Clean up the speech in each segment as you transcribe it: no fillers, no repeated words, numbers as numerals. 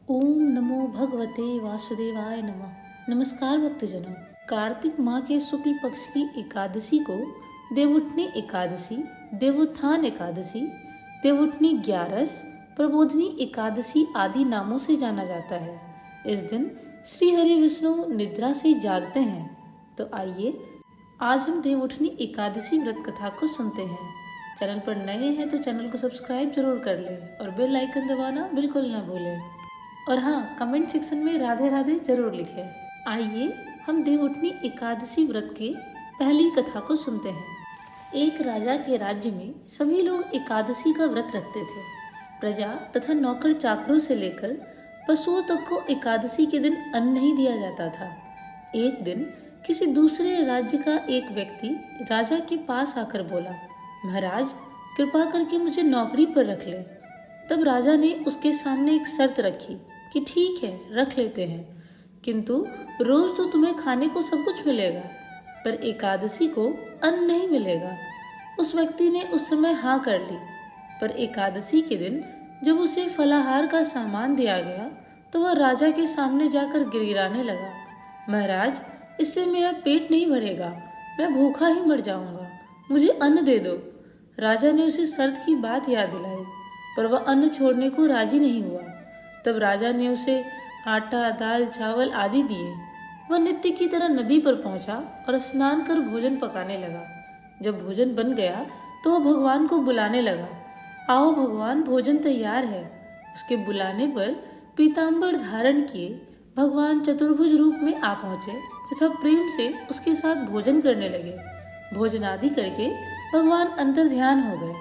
ओम नमो भगवते वासुदेवाय नमः। नमस्कार भक्तजनों, कार्तिक माह के शुक्ल पक्ष की एकादशी को देवउठनी एकादशी, देवोत्थान एकादशी, देवउठनी ग्यारस, प्रबोधनी एकादशी आदि नामों से जाना जाता है। इस दिन श्री हरि विष्णु निद्रा से जागते हैं। तो आइए आज हम देवउठनी एकादशी व्रत कथा को सुनते हैं। चैनल पर नए हैं तो चैनल को सब्सक्राइब जरूर कर लें और बेल आइकन दबाना बिल्कुल ना भूलें। और हाँ, कमेंट सेक्शन में राधे राधे जरूर लिखें। आइए हम देवउठनी एकादशी व्रत के पहली कथा को सुनते हैं। एक राजा के राज्य में सभी लोग एकादशी का व्रत रखते थे। प्रजा तथा नौकर चाकरों से लेकर पशुओं तक को एकादशी के दिन अन्न नहीं दिया जाता था। एक दिन किसी दूसरे राज्य का एक व्यक्ति राजा के पास आकर बोला, महाराज कृपा करके मुझे नौकरी पर रख ले। तब राजा ने उसके सामने एक शर्त रखी कि ठीक है, रख लेते हैं, किंतु रोज तो तुम्हें खाने को सब कुछ मिलेगा, पर एकादशी को अन्न नहीं मिलेगा। उस व्यक्ति ने उस समय हाँ कर ली, पर एकादशी के दिन जब उसे फलाहार का सामान दिया गया तो वह राजा के सामने जाकर गिड़गिड़ाने लगा, महाराज इससे मेरा पेट नहीं भरेगा, मैं भूखा ही मर जाऊंगा, मुझे अन्न दे दो। राजा ने उसे शर्त की बात याद दिलाई, पर वह अन्न छोड़ने को राजी नहीं हुआ। तब राजा ने उसे आटा, दाल, चावल आदि दिए। वह नित्य की तरह नदी पर पहुंचा और स्नान कर भोजन पकाने लगा। जब भोजन बन गया तो वह भगवान को बुलाने लगा, आओ भगवान, भोजन तैयार है। उसके बुलाने पर पीताम्बर धारण किए भगवान चतुर्भुज रूप में आ पहुंचे तथा प्रेम से उसके साथ भोजन करने लगे। भोजन आदि करके भगवान अंतर ध्यान हो गए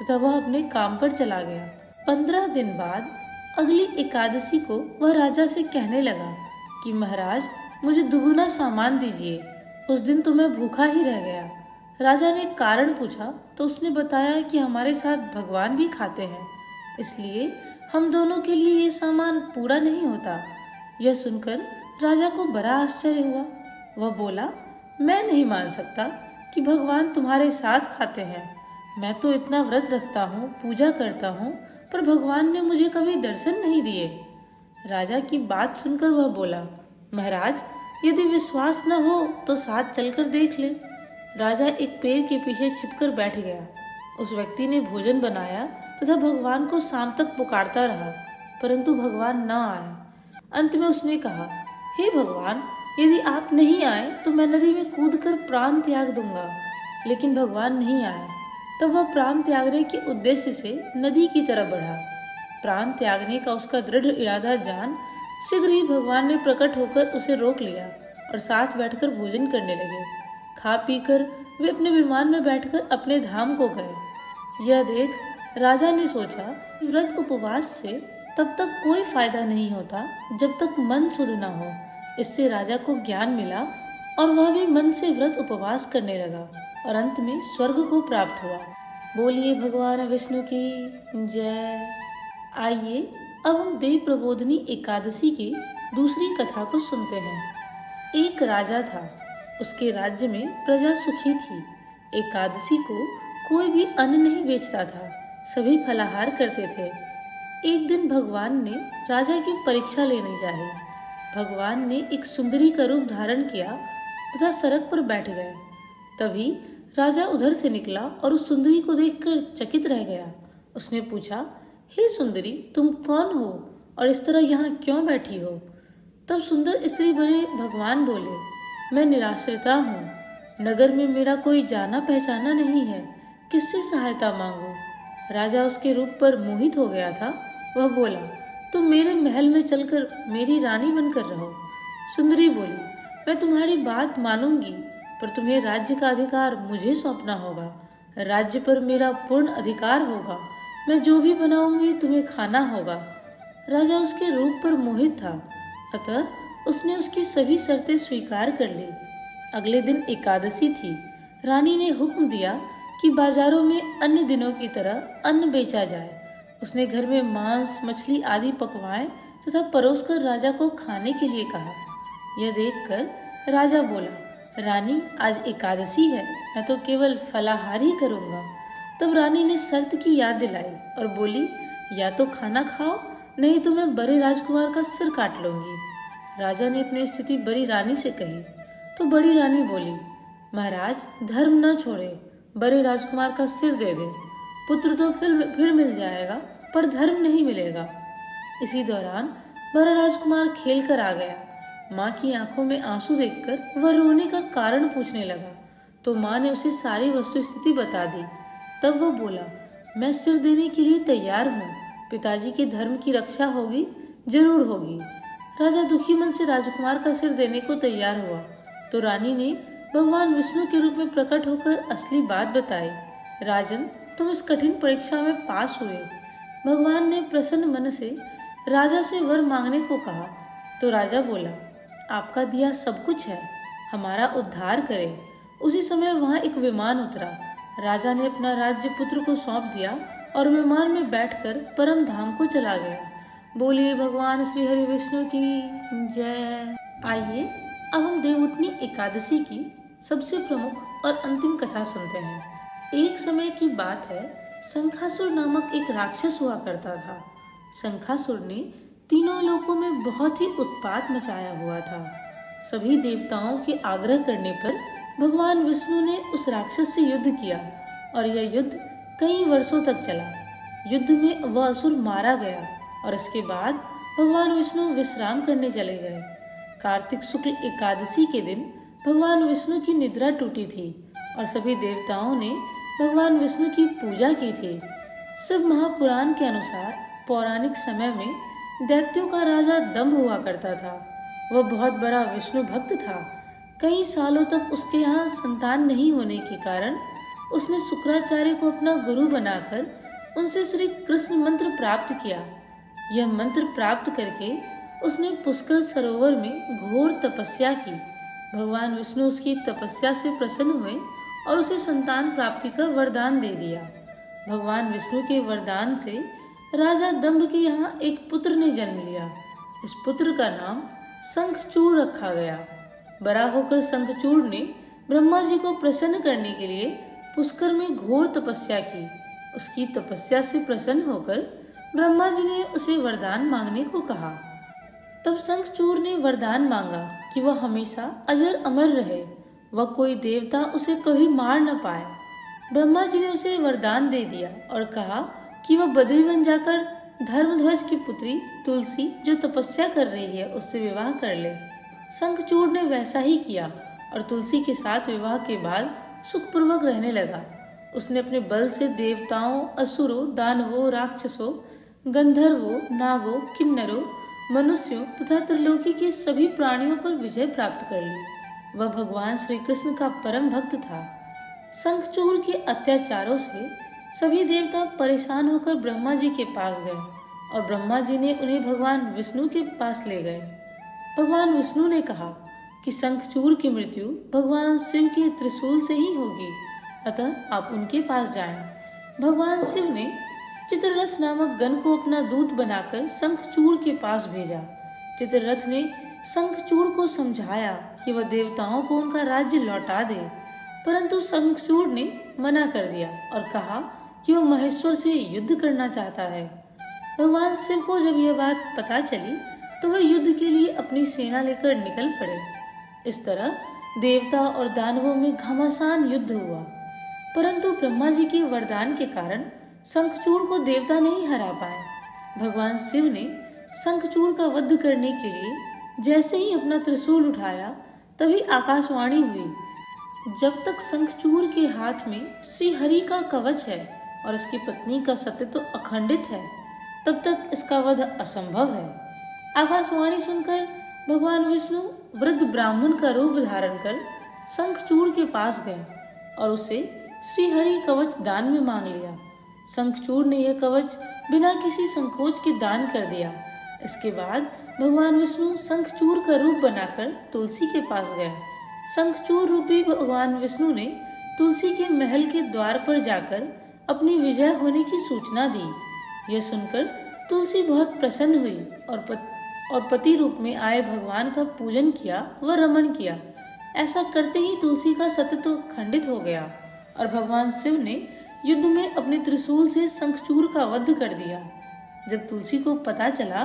तथा वह अपने काम पर चला गया। 15 दिन बाद अगली एकादशी को वह राजा से कहने लगा कि महाराज मुझे दुगुना सामान दीजिए, उस दिन तो मैं भूखा ही रह गया। राजा ने कारण पूछा तो उसने बताया कि हमारे साथ भगवान भी खाते हैं, इसलिए हम दोनों के लिए ये सामान पूरा नहीं होता। यह सुनकर राजा को बड़ा आश्चर्य हुआ। वह बोला, मैं नहीं मान सकता कि भगवान तुम्हारे साथ खाते हैं। मैं तो इतना व्रत रखता हूँ, पूजा करता हूँ, पर भगवान ने मुझे कभी दर्शन नहीं दिए। राजा की बात सुनकर वह बोला, महाराज यदि विश्वास न हो तो साथ चलकर देख ले। राजा एक पेड़ के पीछे छिपकर बैठ गया। उस व्यक्ति ने भोजन बनाया तथा भगवान को शाम तक पुकारता रहा, परंतु भगवान न आए। अंत में उसने कहा, हे भगवान, यदि आप नहीं आए तो मैं नदी में कूदकर प्राण त्याग दूंगा। लेकिन भगवान नहीं आए। तब वह प्राण त्यागने के उद्देश्य से नदी की तरफ बढ़ा। प्राण त्यागने का उसका दृढ़ इरादा जान शीघ्र ही भगवान ने प्रकट होकर उसे रोक लिया और साथ बैठकर भोजन करने लगे। खा पीकर वे अपने विमान में बैठकर अपने धाम को गए। यह देख राजा ने सोचा, व्रत उपवास से तब तक कोई फायदा नहीं होता जब तक मन शुद्ध न हो। इससे राजा को ज्ञान मिला और वह भी मन से व्रत उपवास करने लगा और अंत में स्वर्ग को प्राप्त हुआ। बोलिए भगवान विष्णु की जय। आइए अब हम देव प्रबोधनी एकादशी की दूसरी कथा को सुनते हैं। एक राजा था, उसके राज्य में प्रजा सुखी थी। एकादशी को कोई भी अन्न नहीं बेचता था, सभी फलाहार करते थे। एक दिन भगवान ने राजा की परीक्षा लेने चाही। भगवान ने एक सुंदरी का रूप धारण किया तथा सड़क पर बैठ गए। तभी राजा उधर से निकला और उस सुंदरी को देखकर चकित रह गया। उसने पूछा, हे सुंदरी, तुम कौन हो और इस तरह यहाँ क्यों बैठी हो? तब सुंदर स्त्री बड़े भगवान बोले, मैं निराश्रिता हूँ, नगर में मेरा कोई जाना पहचाना नहीं है, किससे सहायता मांगू? राजा उसके रूप पर मोहित हो गया था। वह बोला, तुम मेरे महल में चलकर मेरी रानी बनकर रहो। सुंदरी बोली, मैं तुम्हारी बात मानूंगी, पर तुम्हें राज्य का अधिकार मुझे सौंपना होगा। राज्य पर मेरा पूर्ण अधिकार होगा। मैं जो भी बनाऊंगी तुम्हें खाना होगा। राजा उसके रूप पर मोहित था, अतः उसने उसकी सभी शर्तें स्वीकार कर ली। अगले दिन एकादशी थी। रानी ने हुक्म दिया कि बाजारों में अन्य दिनों की तरह अन्न बेचा जाए। उसने घर में मांस, मछली आदि पकवाएं तथा परोसकर राजा को खाने के लिए कहा। यह देखकर राजा बोला, रानी आज एकादशी है, मैं तो केवल फलाहार ही करूंगा। तब रानी ने शर्त की याद दिलाई और बोली, या तो खाना खाओ नहीं तो मैं बड़े राजकुमार का सिर काट लूंगी। राजा ने अपनी स्थिति बड़ी रानी से कही तो बड़ी रानी बोली, महाराज धर्म न छोड़े, बड़े राजकुमार का सिर दे दे। पुत्र तो फिर मिल जाएगा, पर धर्म नहीं मिलेगा। इसी दौरान बड़ा राजकुमार खेल कर आ गया। माँ की आंखों में आंसू देखकर वह रोने का कारण पूछने लगा तो माँ ने उसे सारी वस्तुस्थिति बता दी। तब वह बोला, मैं सिर देने के लिए तैयार हूँ, पिताजी के धर्म की रक्षा होगी, जरूर होगी। राजा दुखी मन से राजकुमार का सिर देने को तैयार हुआ तो रानी ने भगवान विष्णु के रूप में प्रकट होकर असली बात बताई। राजन, तुम इस कठिन परीक्षा में पास हुए। भगवान ने प्रसन्न मन से राजा से वर मांगने को कहा तो राजा बोला, आपका दिया सब कुछ है, हमारा उद्धार करे। उसी समय वहां एक विमान उतरा। राजा ने अपना राज्य पुत्र को सौंप दिया और विमान में बैठकर परम धाम को चला गया। बोलिए भगवान श्री हरि विष्णु की जय। आइए अब हम देवउठनी एकादशी की सबसे प्रमुख और अंतिम कथा सुनते हैं। एक समय की बात है, शंखासुर नामक एक राक्षस हुआ करता था। शंखासुर ने तीनों लोकों में बहुत ही उत्पात मचाया हुआ था। सभी देवताओं के आग्रह करने पर भगवान विष्णु ने उस राक्षस से युद्ध किया और यह युद्ध कई वर्षों तक चला। युद्ध में वह असुर मारा गया और इसके बाद भगवान विष्णु विश्राम करने चले गए। कार्तिक शुक्ल एकादशी के दिन भगवान विष्णु की निद्रा टूटी थी और सभी देवताओं ने भगवान विष्णु की पूजा की थी। शिव महापुराण के अनुसार पौराणिक समय में दैत्यों का राजा दंभ हुआ करता था। वह बहुत बड़ा विष्णु भक्त था। कई सालों तक उसके यहाँ संतान नहीं होने के कारण उसने शुक्राचार्य को अपना गुरु बनाकर उनसे श्री कृष्ण मंत्र प्राप्त किया। यह मंत्र प्राप्त करके उसने पुष्कर सरोवर में घोर तपस्या की। भगवान विष्णु उसकी तपस्या से प्रसन्न हुए और उसे संतान प्राप्ति का वरदान दे दिया। भगवान विष्णु के वरदान से राजा दंभ के यहाँ एक पुत्र ने जन्म लिया। इस पुत्र का नाम शंखचूड़ रखा गया। बड़ा होकर शंखचूड़ ने ब्रह्मा जी को प्रसन्न करने के लिए पुष्कर में घोर तपस्या की। उसकी तपस्या से प्रसन्न होकर ब्रह्मा जी ने उसे वरदान मांगने को कहा। तब शंखचूड़ ने वरदान मांगा कि वह हमेशा अजर अमर रहे, वह कोई देवता उसे कभी मार न पाए। ब्रह्मा जी ने उसे वरदान दे दिया और कहा कि वह बद्री वन जाकर धर्मध्वज की पुत्री तुलसी जो तपस्या कर रही है उससे विवाह कर ले। शंखचूड़ ने वैसा ही किया और तुलसी के साथ विवाह के बाद सुखपूर्वक रहने लगा। उसने अपने बल से देवताओं, असुरों, दानवों, राक्षसों, गंधर्वों, नागों, किन्नरों, मनुष्यों तथा त्रिलोकी के सभी प्राणियों पर विजय प्राप्त कर ली। वह भगवान श्री कृष्ण का परम भक्त था। शंखचूड़ के अत्याचारों से सभी देवता परेशान होकर ब्रह्मा जी के पास गए और ब्रह्मा जी ने उन्हें भगवान विष्णु के पास ले गए। भगवान विष्णु ने कहा कि शंखचूड़ की मृत्यु भगवान शिव के त्रिशूल से ही होगी, अतः आप उनके पास जाएं। भगवान शिव ने चित्ररथ नामक गण को अपना दूत बनाकर शंखचूड़ के पास भेजा। चित्ररथ ने शंखचूड़ को समझाया कि वह देवताओं को उनका राज्य लौटा दे, परंतु शंखचूड़ ने मना कर दिया और कहा कि वह महेश्वर से युद्ध करना चाहता है। भगवान शिव को जब यह बात पता चली तो वह युद्ध के लिए अपनी सेना लेकर निकल पड़े। इस तरह देवता और दानवों में घमासान युद्ध हुआ, परंतु ब्रह्मा जी के वरदान के कारण शंखचूड़ को देवता नहीं हरा पाए। भगवान शिव ने शंखचूड़ का वध करने के लिए जैसे ही अपना त्रिशूल उठाया तभी आकाशवाणी हुई, जब तक शंखचूड़ के हाथ में श्री हरि का कवच है और इसकी पत्नी का सत्य अखंडित है, तब तक इसका वध असंभव है। आकाशवाणी सुनकर भगवान विष्णु वृद्ध ब्राह्मण का रूप धारण कर शंखचूड़ के पास गए और उसे श्री हरि कवच दान में मांग लिया। शंखचूड़ ने यह कवच बिना किसी संकोच के दान कर दिया। इसके बाद भगवान विष्णु शंखचूड़ का रूप बनाकर तुलसी के पास गए। शंखचूड़ रूपी भगवान विष्णु ने तुलसी के महल के द्वार पर जाकर अपनी विजय होने की सूचना दी। यह सुनकर तुलसी बहुत प्रसन्न हुई और पति रूप में आए भगवान का पूजन किया व रमन किया। ऐसा करते ही तुलसी का सत्य खंडित हो गया और भगवान शिव ने युद्ध में अपने त्रिशूल से शंखचूड़ का वध कर दिया। जब तुलसी को पता चला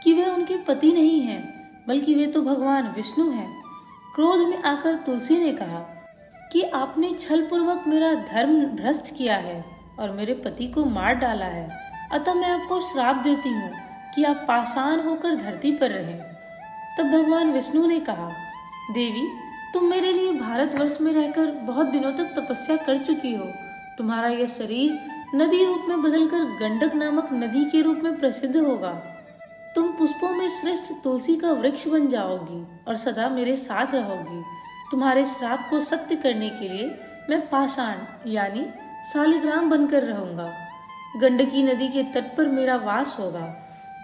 कि वे उनके पति नहीं हैं, बल्कि वे तो भगवान विष्णु हैं, क्रोध में आकर तुलसी ने कहा कि आपने छल पूर्वक मेरा धर्म भ्रष्ट किया है और मेरे पति को मार डाला है, अतः मैं आपको श्राप देती हूँ कि आप पाषाण होकर धरती पर रहें। तब भगवान विष्णु ने कहा, देवी, तुम मेरे लिए भारतवर्ष में रहकर बहुत दिनों तक तपस्या कर चुकी हो। तुम्हारा यह शरीर नदी रूप में बदलकर गंडक नामक नदी के रूप में प्रसिद्ध होगा। तुम पुष्पों में श्रेष्ठ तुलसी का वृक्ष बन जाओगी और सदा मेरे साथ रहोगी। तुम्हारे श्राप को सत्य करने के लिए मैं पाषाण यानी शालिग्राम बनकर रहूंगा। गंडकी नदी के तट पर मेरा वास होगा।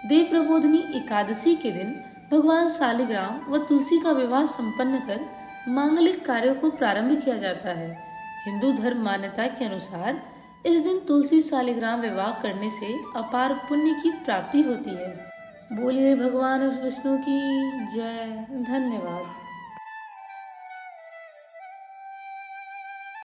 देव प्रबोधिनी एकादशी के दिन भगवान शालिग्राम व तुलसी का विवाह संपन्न कर मांगलिक कार्यों को प्रारंभ किया जाता है। हिंदू धर्म मान्यता के अनुसार इस दिन तुलसी शालिग्राम विवाह करने से अपार पुण्य की प्राप्ति होती है। बोलिए भगवान विष्णु की जय। धन्यवाद।